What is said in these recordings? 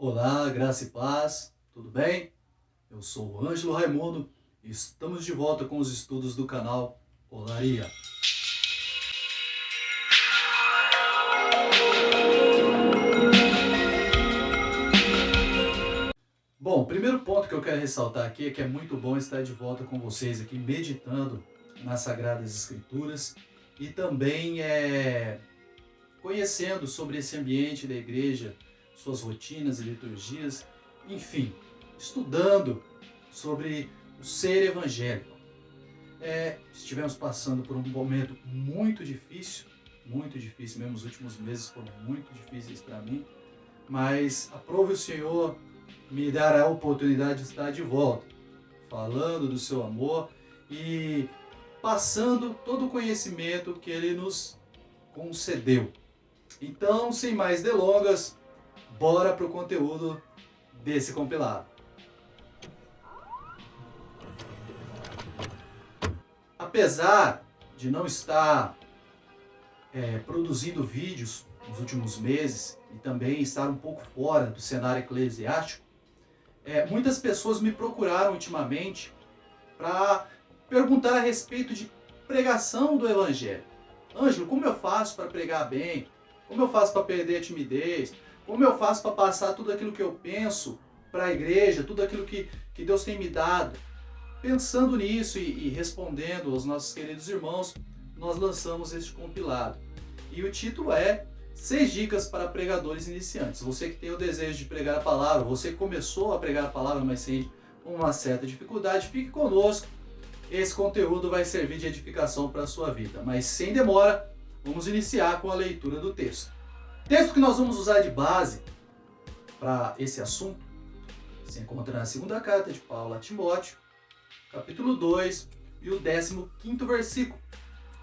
Olá, graça e paz, tudo bem? Eu sou o Ângelo Raimundo e estamos de volta com os estudos do canal Olaria. Bom, o primeiro ponto que eu quero ressaltar aqui é que é muito bom estar de volta com vocês aqui, meditando nas Sagradas Escrituras e também conhecendo sobre esse ambiente da igreja, suas rotinas e liturgias, enfim, estudando sobre o ser evangélico. Estivemos passando por um momento muito difícil mesmo, os últimos meses foram muito difíceis para mim, mas aprove o Senhor me dar a oportunidade de estar de volta, falando do seu amor e passando todo o conhecimento que Ele nos concedeu. Então, sem mais delongas, bora para o conteúdo desse compilado. Apesar de não estar produzindo vídeos nos últimos meses e também estar um pouco fora do cenário eclesiástico, muitas pessoas me procuraram ultimamente para perguntar a respeito de pregação do Evangelho. Ângelo, como eu faço para pregar bem? Como eu faço para perder a timidez? Como eu faço para passar tudo aquilo que eu penso para a igreja, tudo aquilo que Deus tem me dado? Pensando nisso e respondendo aos nossos queridos irmãos, nós lançamos este compilado. E o título é 6 dicas para pregadores iniciantes. Você que tem o desejo de pregar a palavra, você que começou a pregar a palavra, mas tem uma certa dificuldade, fique conosco. Esse conteúdo vai servir de edificação para a sua vida. Mas sem demora, vamos iniciar com a leitura do texto. O texto que nós vamos usar de base para esse assunto se encontra na segunda carta de Paulo a Timóteo, capítulo 2 e o 15º versículo,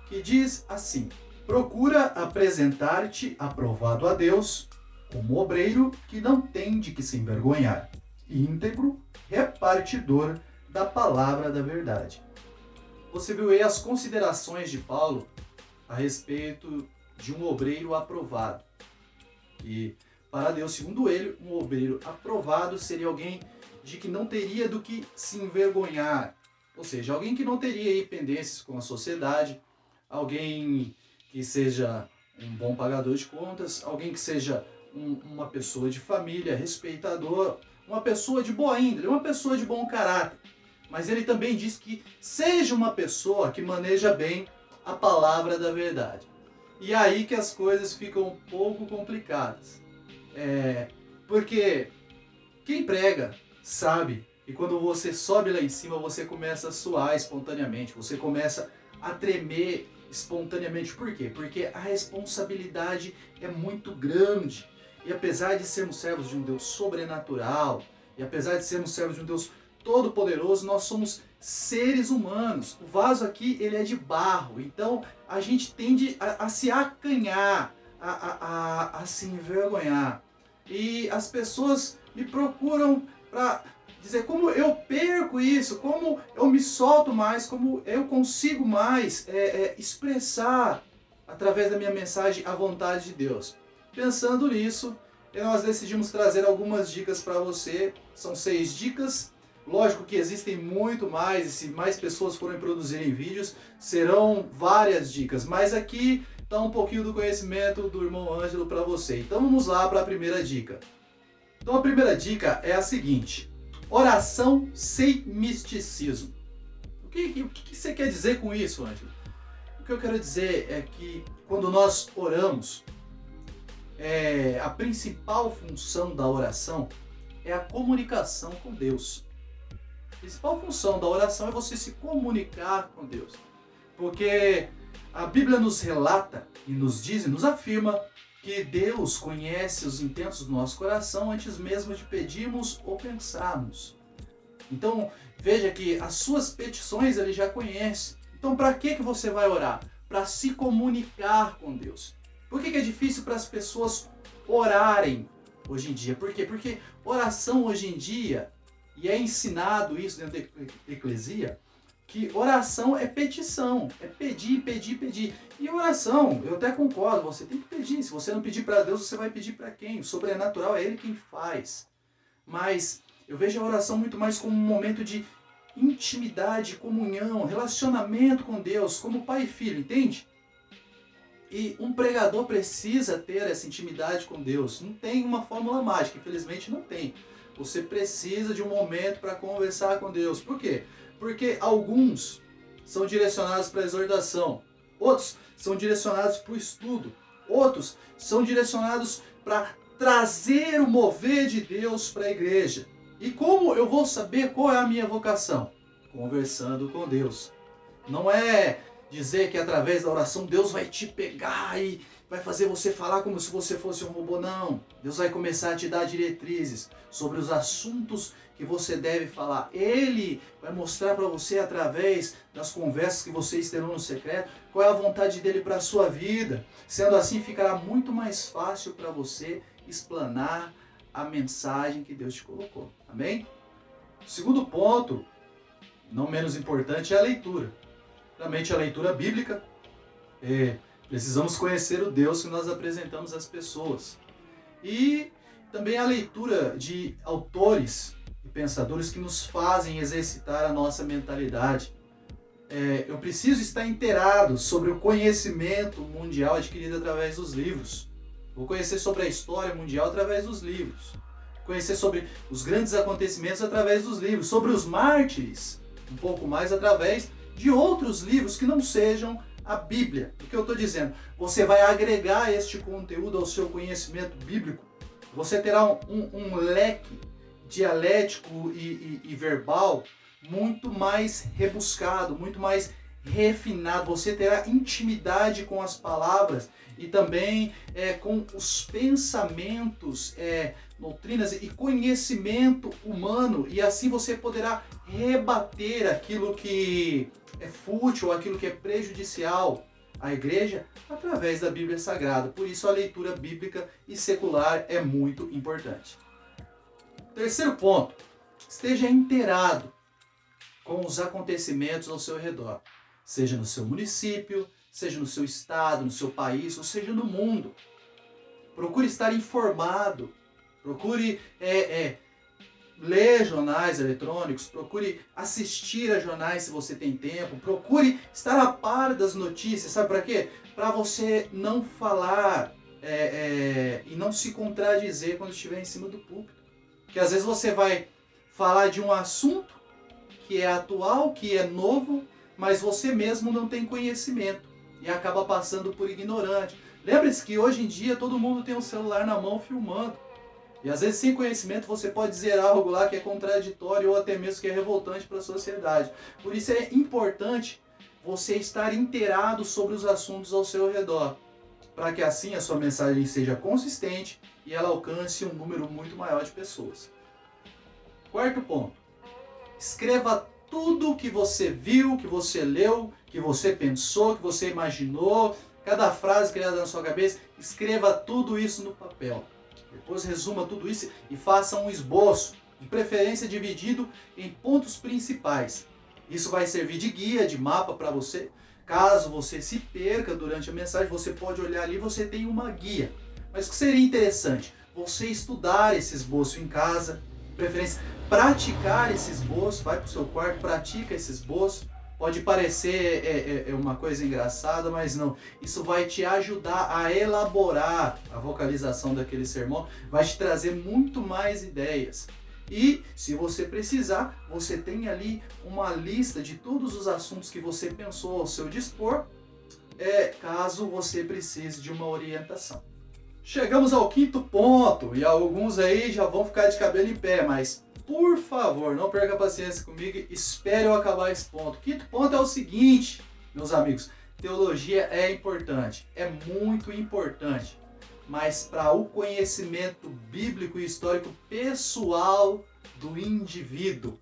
que diz assim: procura apresentar-te aprovado a Deus, como obreiro que não tem de que se envergonhar, íntegro, repartidor da palavra da verdade. Você viu aí as considerações de Paulo a respeito de um obreiro aprovado. E para Deus, segundo ele, um obreiro aprovado seria alguém de que não teria do que se envergonhar. Ou seja, alguém que não teria aí pendências com a sociedade, alguém que seja um bom pagador de contas, alguém que seja uma pessoa de família, respeitador, uma pessoa de boa índole, uma pessoa de bom caráter. Mas ele também diz que seja uma pessoa que maneja bem a palavra da verdade. E aí que as coisas ficam um pouco complicadas. Porque quem prega sabe que quando você sobe lá em cima, você começa a suar espontaneamente, você começa a tremer espontaneamente. Por quê? Porque a responsabilidade é muito grande. E apesar de sermos servos de um Deus sobrenatural, e apesar de sermos servos de um Deus todo-poderoso, nós somos seres humanos. O vaso aqui, ele é de barro, então a gente tende a se acanhar, a se envergonhar. E as pessoas me procuram para dizer como eu perco isso, como eu me solto mais, como eu consigo mais expressar através da minha mensagem a vontade de Deus. Pensando nisso, nós decidimos trazer algumas dicas para você. São 6 dicas. Lógico que existem muito mais, e se mais pessoas forem produzirem vídeos, serão várias dicas. Mas aqui está um pouquinho do conhecimento do irmão Ângelo para você. Então vamos lá para a primeira dica. Então a primeira dica é a seguinte: oração sem misticismo. O que você quer dizer com isso, Ângelo? O que eu quero dizer é que quando nós oramos, a principal função da oração é a comunicação com Deus. A principal função da oração é você se comunicar com Deus. Porque a Bíblia nos relata e nos diz e nos afirma que Deus conhece os intentos do nosso coração antes mesmo de pedirmos ou pensarmos. Então, veja que as suas petições Ele já conhece. Então, para que você vai orar? Para se comunicar com Deus. Por que é difícil para as pessoas orarem hoje em dia? Por quê? Porque oração hoje em dia, e é ensinado isso dentro da eclesia, que oração é petição, é pedir, pedir, pedir. E oração, eu até concordo, você tem que pedir. Se você não pedir para Deus, você vai pedir para quem? O sobrenatural é Ele quem faz. Mas eu vejo a oração muito mais como um momento de intimidade, comunhão, relacionamento com Deus, como pai e filho, entende? E um pregador precisa ter essa intimidade com Deus. Não tem uma fórmula mágica, infelizmente não tem. Você precisa de um momento para conversar com Deus. Por quê? Porque alguns são direcionados para a exortação, outros são direcionados para o estudo, outros são direcionados para trazer o mover de Deus para a igreja. E como eu vou saber qual é a minha vocação? Conversando com Deus. Não é dizer que através da oração Deus vai te pegar e vai fazer você falar como se você fosse um robô, não. Deus vai começar a te dar diretrizes sobre os assuntos que você deve falar. Ele vai mostrar para você, através das conversas que vocês terão no secreto, qual é a vontade dele para a sua vida. Sendo assim, ficará muito mais fácil para você explanar a mensagem que Deus te colocou. Amém? O segundo ponto, não menos importante, é a leitura. Realmente a leitura bíblica. Precisamos conhecer o Deus que nós apresentamos às pessoas. E também a leitura de autores e pensadores que nos fazem exercitar a nossa mentalidade. Eu preciso estar inteirado sobre o conhecimento mundial adquirido através dos livros. Vou conhecer sobre a história mundial através dos livros. Conhecer sobre os grandes acontecimentos através dos livros. Sobre os mártires, um pouco mais através de outros livros que não sejam a Bíblia. O que eu estou dizendo? Você vai agregar este conteúdo ao seu conhecimento bíblico. Você terá um leque dialético e verbal muito mais rebuscado, muito mais refinado. Você terá intimidade com as palavras e também com os pensamentos, doutrinas e conhecimento humano. E assim você poderá rebater aquilo que é fútil, aquilo que é prejudicial à igreja através da Bíblia Sagrada. Por isso a leitura bíblica e secular é muito importante. Terceiro ponto, esteja inteirado com os acontecimentos ao seu redor, seja no seu município, seja no seu estado, no seu país, ou seja no mundo. Procure estar informado, procure ler jornais eletrônicos, procure assistir a jornais se você tem tempo, procure estar a par das notícias, sabe para quê? Para você não falar e não se contradizer quando estiver em cima do púlpito. Porque às vezes você vai falar de um assunto que é atual, que é novo, mas você mesmo não tem conhecimento e acaba passando por ignorante. Lembre-se que hoje em dia todo mundo tem um celular na mão filmando. E às vezes sem conhecimento você pode dizer algo lá que é contraditório ou até mesmo que é revoltante para a sociedade. Por isso é importante você estar inteirado sobre os assuntos ao seu redor, para que assim a sua mensagem seja consistente e ela alcance um número muito maior de pessoas. Quarto ponto, escreva tudo o que você viu, que você leu, que você pensou, que você imaginou, cada frase criada na sua cabeça, escreva tudo isso no papel. Depois resuma tudo isso e faça um esboço, de preferência dividido em pontos principais. Isso vai servir de guia, de mapa para você. Caso você se perca durante a mensagem, você pode olhar ali, você tem uma guia. Mas o que seria interessante? Você estudar esse esboço em casa, de preferência praticar esse esboço, vai para o seu quarto, pratica esse esboço. Pode parecer uma coisa engraçada, mas não. Isso vai te ajudar a elaborar a vocalização daquele sermão, vai te trazer muito mais ideias. E, se você precisar, você tem ali uma lista de todos os assuntos que você pensou ao seu dispor, caso você precise de uma orientação. Chegamos ao quinto ponto, e alguns aí já vão ficar de cabelo em pé, mas por favor, não perca a paciência comigo, espere eu acabar esse ponto. O quinto ponto é o seguinte, meus amigos, teologia é importante, é muito importante, mas para o conhecimento bíblico e histórico pessoal do indivíduo.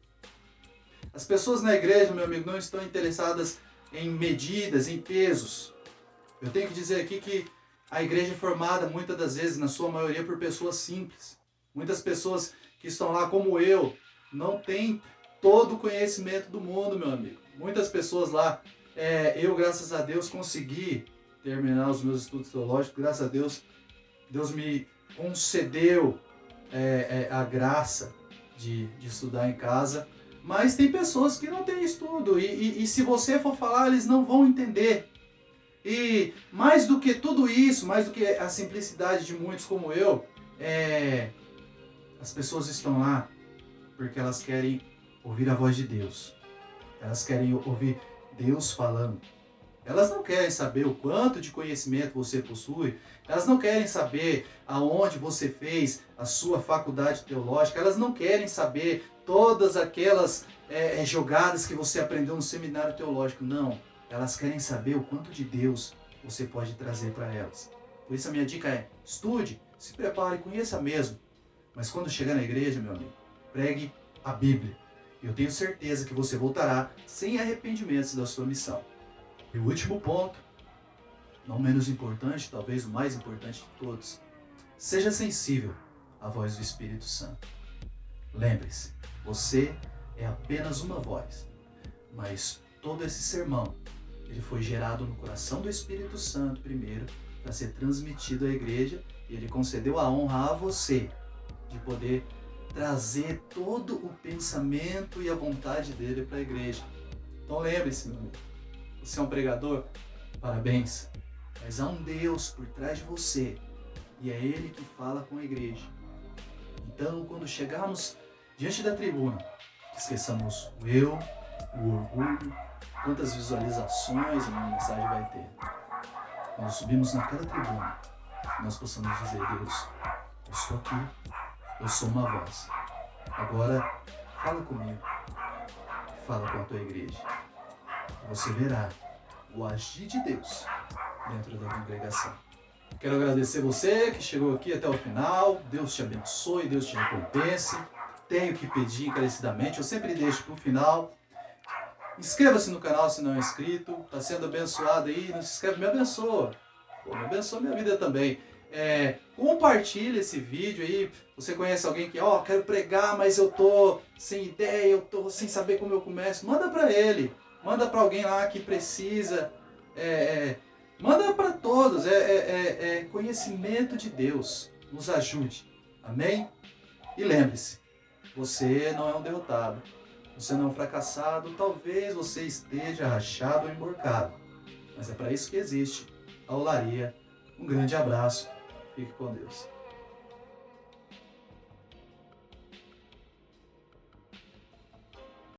As pessoas na igreja, meu amigo, não estão interessadas em medidas, em pesos. Eu tenho que dizer aqui que a igreja é formada muitas das vezes, na sua maioria, por pessoas simples. Muitas pessoas que estão lá como eu, não tem todo o conhecimento do mundo, meu amigo. muitas pessoas lá. Eu, graças a Deus, consegui terminar os meus estudos teológicos. Graças a Deus, Deus me concedeu a graça de estudar em casa. Mas tem pessoas que não têm estudo. E se você for falar, eles não vão entender. E mais do que tudo isso, mais do que a simplicidade de muitos como eu, as pessoas estão lá porque elas querem ouvir a voz de Deus. Elas querem ouvir Deus falando. Elas não querem saber o quanto de conhecimento você possui. Elas não querem saber aonde você fez a sua faculdade teológica. Elas não querem saber todas aquelas jogadas que você aprendeu no seminário teológico. Não. Elas querem saber o quanto de Deus você pode trazer para elas. Por isso a minha dica é: estude, se prepare, conheça mesmo. Mas quando chegar na igreja, meu amigo, pregue a Bíblia. Eu tenho certeza que você voltará sem arrependimentos da sua missão. E o último ponto, não menos importante, talvez o mais importante de todos: seja sensível à voz do Espírito Santo. Lembre-se, você é apenas uma voz, mas todo esse sermão, ele foi gerado no coração do Espírito Santo primeiro, para ser transmitido à igreja, e ele concedeu a honra a você de poder trazer todo o pensamento e a vontade dele para a igreja. Então lembre-se, meu amigo, você é um pregador? Parabéns. Mas há um Deus por trás de você, e é Ele que fala com a igreja. Então, quando chegarmos diante da tribuna, esqueçamos o eu, o orgulho, quantas visualizações a minha mensagem vai ter. Quando subimos naquela tribuna, nós possamos dizer: Deus, eu estou aqui, eu sou uma voz. Agora, fala comigo, fala com a tua igreja. Você verá o agir de Deus dentro da congregação. Quero agradecer você que chegou aqui até o final. Deus te abençoe, Deus te recompense. Tenho que pedir encarecidamente, eu sempre deixo para o final. Inscreva-se no canal se não é inscrito. Está sendo abençoado aí, não se inscreve, me abençoa. Me abençoa minha vida também. Compartilhe esse vídeo aí. Você conhece alguém que, quero pregar, mas eu tô sem ideia, eu tô sem saber como eu começo. Manda para ele. Manda para alguém lá que precisa. Manda para todos. Conhecimento de Deus. Nos ajude. Amém? E lembre-se, você não é um derrotado. Você não é um fracassado. Talvez você esteja rachado ou emborcado. Mas é para isso que existe a Olaria. Um grande abraço. Fique com Deus.